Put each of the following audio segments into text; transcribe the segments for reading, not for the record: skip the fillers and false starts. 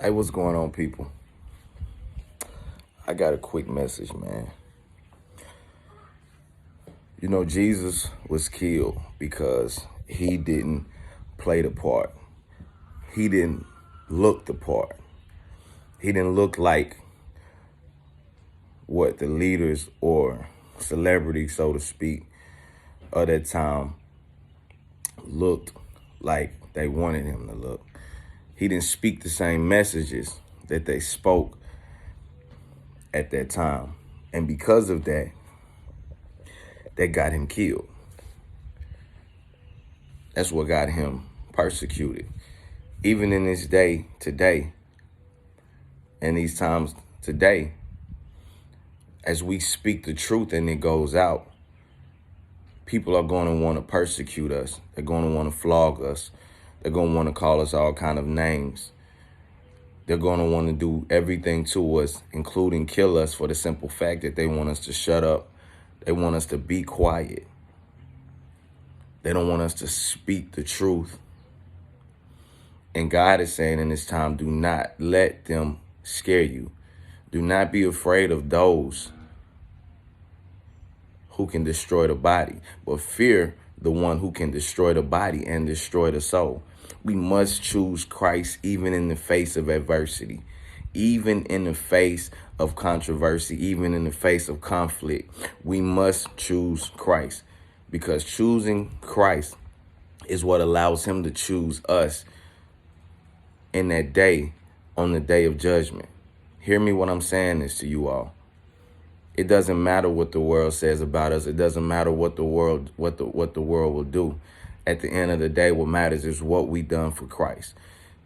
Hey, what's going on, people? I got a quick message, man. You know, Jesus was killed because he didn't play the part. He didn't look the part. He didn't look like what the leaders or celebrities, so to speak, of that time looked like they wanted him to look. He didn't speak the same messages that they spoke at that time. And because of that, that got him killed. That's what got him persecuted. Even in this day today, and these times today, as we speak the truth and it goes out, people are going to want to persecute us. They're going to want to flog us. They're going to want to call us all kind of names. They're going to want to do everything to us, including kill us, for the simple fact that they want us to shut up. They want us to be quiet. They don't want us to speak the truth. And God is saying in this time, do not let them scare you. Do not be afraid of those who can destroy the body, but fear the one who can destroy the body and destroy the soul. We must choose Christ even in the face of adversity, even in the face of controversy, even in the face of conflict. We must choose Christ, because choosing Christ is what allows him to choose us in that day, on the day of judgment. Hear me what I'm saying this to you all. It doesn't matter what the world says about us. It doesn't matter what the world will do. At the end of the day, what matters is what we done for Christ.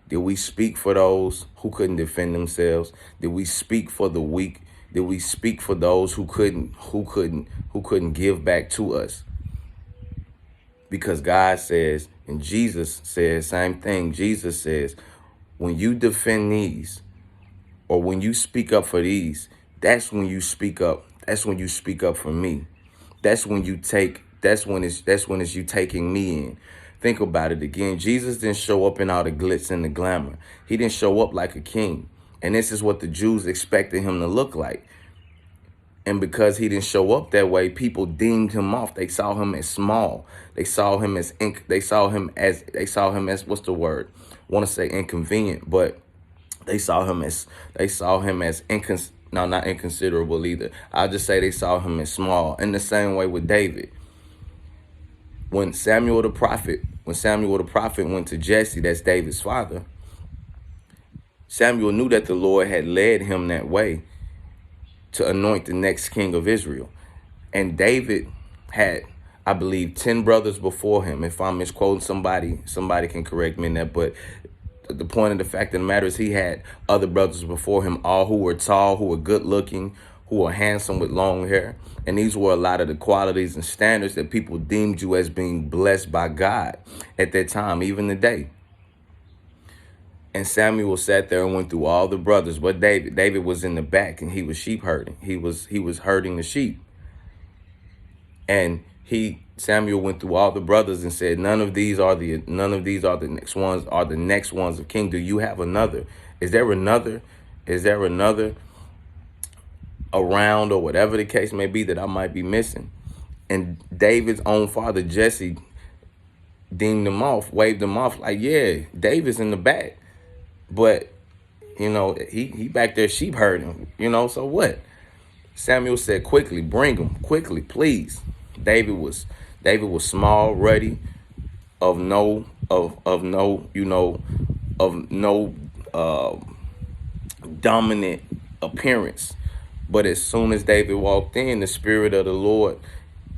Did we speak for those who couldn't defend themselves? Did we speak for the weak? Did we speak for those who couldn't give back to us? Because God says, and Jesus says, same thing. Jesus says, when you defend these, or when you speak up for these, that's when you speak up. That's when you speak up for me. That's when it's you taking me in. Think about it again. Jesus didn't show up in all the glitz and the glamour. He didn't show up like a king. And this is what the Jews expected him to look like. And because he didn't show up that way, people deemed him off. They saw him as small. They saw him as what's the word? I want to say inconvenient, but they saw him as not inconsiderable either. I'll just say they saw him as small. In the same way with David. When Samuel the prophet went to Jesse, that's David's father, Samuel knew that the Lord had led him that way to anoint the next king of Israel. And David had, I believe, 10 brothers before him. If I'm misquoting somebody can correct me in that, but the point of the fact of the matter is he had other brothers before him, all who were tall, who were good looking, who were handsome with long hair. And these were a lot of the qualities and standards that people deemed you as being blessed by God at that time, even today. And Samuel sat there and went through all the brothers, but David was in the back and he was sheep herding. He was herding the sheep. And Samuel went through all the brothers and said, none of these are the next ones of king. Do you have another? Is there another around, or whatever the case may be, that I might be missing? And David's own father, Jesse, deemed him off, waved him off like, yeah, David's in the back. But, he back there sheep herding, so what? Samuel said, quickly, bring him, quickly, please. David was small, ruddy, of no dominant appearance. But as soon as David walked in, the Spirit of the Lord,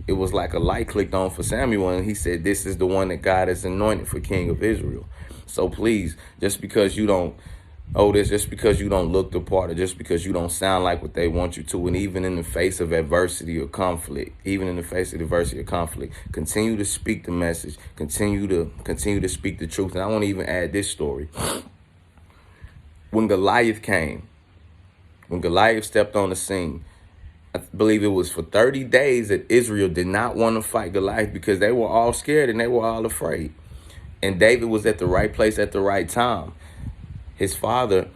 it was like a light clicked on for Samuel, and he said, this is the one that God has anointed for King of Israel. So please, just because you don't look the part, or just because you don't sound like what they want you to, and even in the face of adversity or conflict, continue to speak the message, continue to speak the truth. And I want to even add this story. When Goliath stepped on the scene, I believe it was for 30 days that Israel did not want to fight Goliath because they were all scared and they were all afraid. And David was at the right place at the right time. his father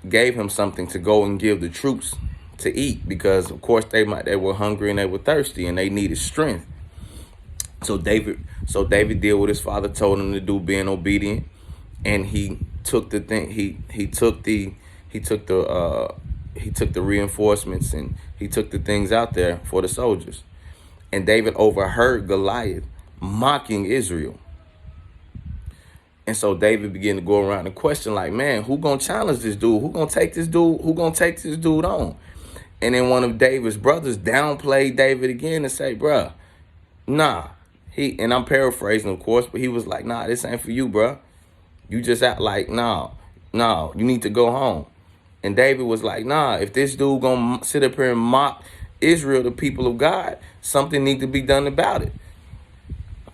gave him something to go and give the troops to eat, because of course they were hungry and they were thirsty and they needed strength. So David did what his father told him to do, being obedient, and he took the thing. He took the reinforcements, and he took the things out there for the soldiers. And David overheard Goliath mocking Israel. And so David began to go around and question, like, man, who gonna challenge this dude? Who gonna take this dude? Who gonna take this dude on? And then one of David's brothers downplayed David again and say, bruh, nah. And I'm paraphrasing, of course, but he was like, nah, this ain't for you, bruh. You just act like, no, you need to go home. And David was like, nah, if this dude gonna sit up here and mock Israel, the people of God, something need to be done about it.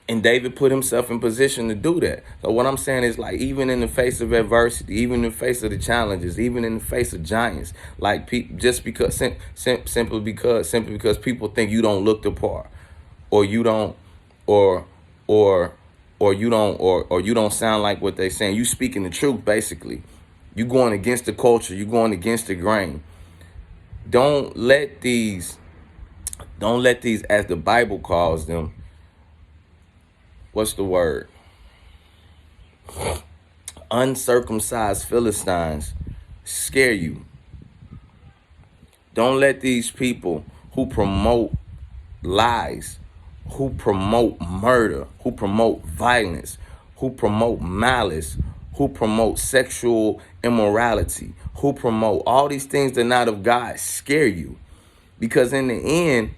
And David put himself in position to do that. So what I'm saying is, like, even in the face of adversity, even in the face of the challenges, even in the face of giants, like just because simply because people think you don't look the part, or you don't, or you don't sound like what they're saying. You speaking the truth, basically. You going against the culture. You going against the grain. Don't let these, as the Bible calls them, what's the word? Uncircumcised Philistines scare you. Don't let these people who promote lies, who promote murder, who promote violence, who promote malice, who promote sexual immorality, who promote all these things that are not of God, scare you. Because in the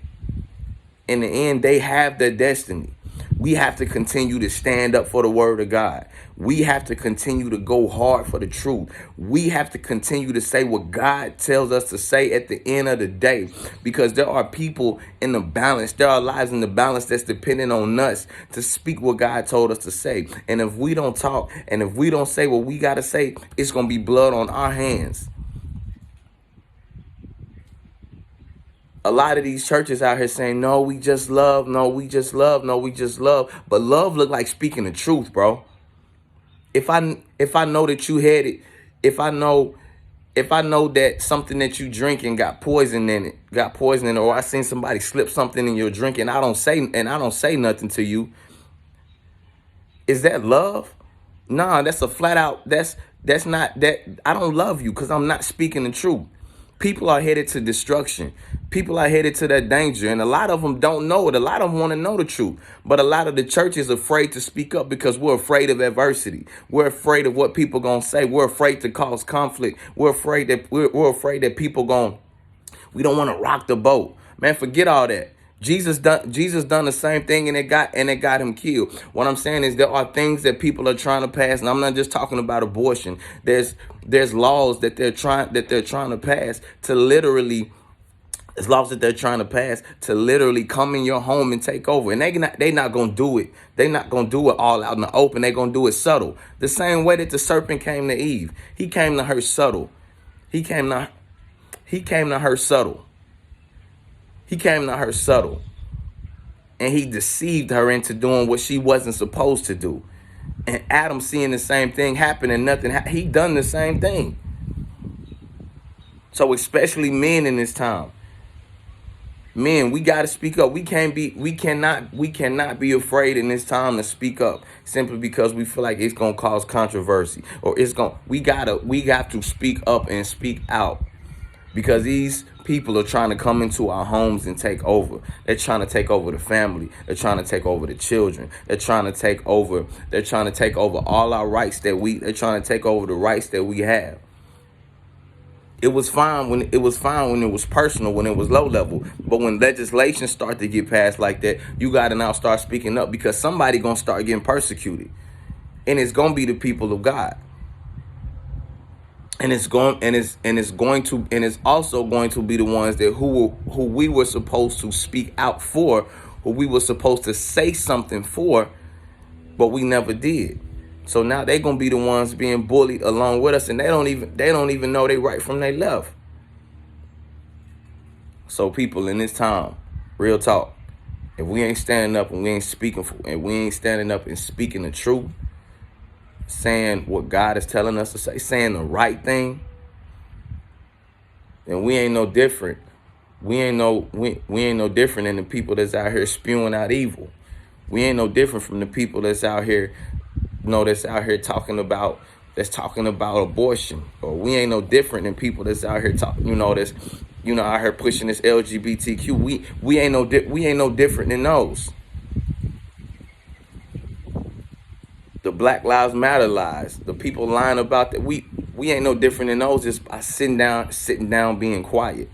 end, they have their destiny. We have to continue to stand up for the word of God. We have to continue to go hard for the truth. We have to continue to say what God tells us to say at the end of the day, because there are people in the balance. There are lives in the balance that's dependent on us to speak what God told us to say. And if we don't talk, and if we don't say what we got to say, it's going to be blood on our hands. A lot of these churches out here saying, no, we just love, no, we just love, no, we just love. But love look like speaking the truth, bro. If I know that you had it, if I know that something that you drinking got poison in it, or I seen somebody slip something in your drink and I don't say nothing to you, is that love? Nah, that's a flat out, that's not that. I don't love you because I'm not speaking the truth. People are headed to destruction. People are headed to that danger. And a lot of them don't know it. A lot of them want to know the truth. But a lot of the church is afraid to speak up because we're afraid of adversity. We're afraid of what people going to say. We're afraid to cause conflict. We're afraid that people we don't want to rock the boat. Man, forget all that. Jesus done the same thing, and it got him killed. What I'm saying is there are things that people are trying to pass, and I'm not just talking about abortion. There's laws that they're trying to pass to literally. There's laws that they're trying to pass to literally come in your home and take over. And they not gonna do it. They're not gonna do it all out in the open. They're gonna do it subtle. The same way that the serpent came to Eve. He came to her subtle. He came to her subtle. He came to her subtle, and he deceived her into doing what she wasn't supposed to do. And Adam seeing the same thing happen and nothing, he done the same thing. So especially men in this time, men, we got to speak up. We cannot be afraid in this time to speak up simply because we feel like it's going to cause controversy, or we got to speak up and speak out. Because these people are trying to come into our homes and take over. They're trying to take over the family. They're trying to take over the children. They're trying to take over all our rights they're trying to take over the rights that we have. It was fine when it was personal, when it was low level. But when legislation start to get passed like that, you got to now start speaking up, because somebody going to start getting persecuted. And it's going to be the people of God. And it's also going to be the ones that who we were supposed to speak out for, who we were supposed to say something for, but we never did. So now they're gonna be the ones being bullied along with us, and they don't even know they right from they left. So people, in this time, real talk, if we ain't standing up and we ain't speaking and we ain't standing up and speaking the truth, saying what God is telling us to say, saying the right thing, then we ain't no different. We ain't no different than the people that's out here spewing out evil. We ain't no different from the people that's out here, that's out here talking about abortion. Or we ain't no different than people that's out here talking, that's out here pushing this LGBTQ. We ain't no different than those. The Black Lives Matter lies, the people lying about that. We ain't no different than those just by sitting down, being quiet.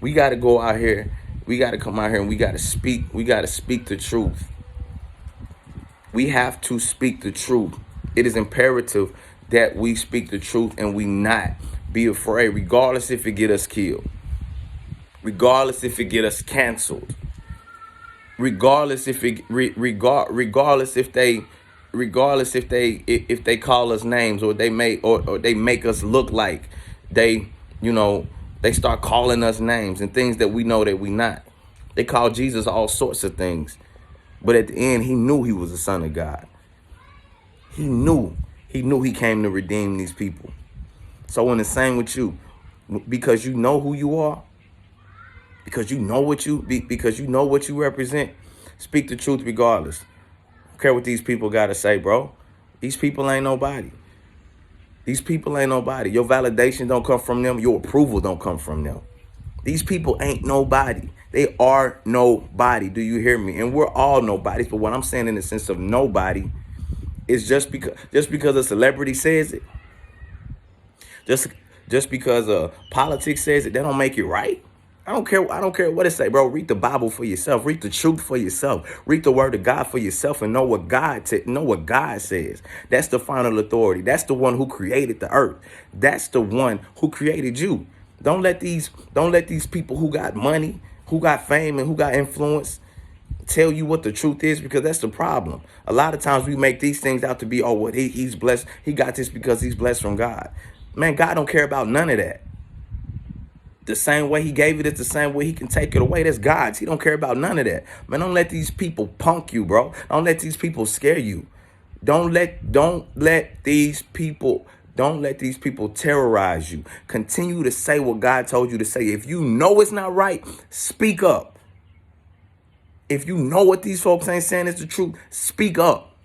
We got to go out here. We got to come out here and we got to speak. We got to speak the truth. We have to speak the truth. It is imperative that we speak the truth and we not be afraid, regardless if it get us killed, regardless if it get us canceled, regardless if they call us names, or they make us look like they start calling us names and things that we know that we not. They call Jesus all sorts of things. But at the end, he knew he was the Son of God. He knew he came to redeem these people. So in the same with you, because you know who you are, because you know what you represent, speak the truth regardless. Don't care what these people got to say, bro. These people ain't nobody. These people ain't nobody. Your validation don't come from them. Your approval don't come from them. These people ain't nobody. They are nobody. Do you hear me? And we're all nobodies. But what I'm saying in the sense of nobody is just because a celebrity says it, just because politics says it, that don't make it right. I don't care what it say, bro. Read the Bible for yourself. Read the truth for yourself. Read the word of God for yourself and know what God says. That's the final authority. That's the one who created the earth. That's the one who created you. Don't let these people who got money, who got fame, and who got influence tell you what the truth is, because that's the problem. A lot of times we make these things out to be, he's blessed. He got this because he's blessed from God. Man, God don't care about none of that. The same way he gave it is the same way he can take it away. That's God's. He don't care about none of that. Man, don't let these people punk you, bro. Don't let these people scare you. Don't let these people terrorize you. Continue to say what God told you to say. If you know it's not right, speak up. If you know what these folks ain't saying is the truth, speak up.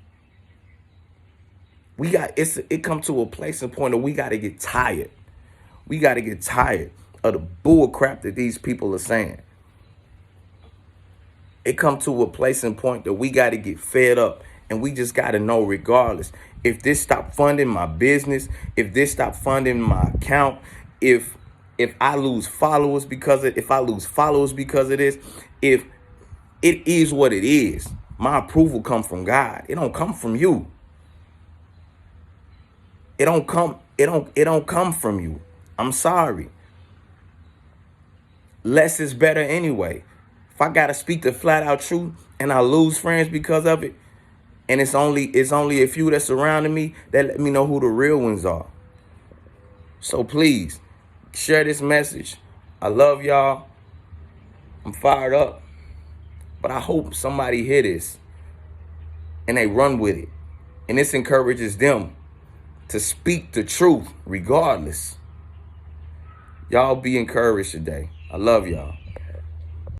It come to a place and point that we got to get tired. We got to get tired of the bull crap that these people are saying. It come to a place and point that we got to get fed up, and we just got to know, regardless, if this stop funding my business, if this stop funding my account, if I lose followers because of this, if it is what it is, my approval come from God. It don't come from you. It don't come from you. I'm sorry. Less is better anyway. If I gotta speak the flat out truth and I lose friends because of it, and it's only a few that surrounding me, that let me know who the real ones are. So please share this message. I love y'all. I'm fired up. But I hope somebody hear this and they run with it. And this encourages them to speak the truth regardless. Y'all be encouraged today. I love y'all.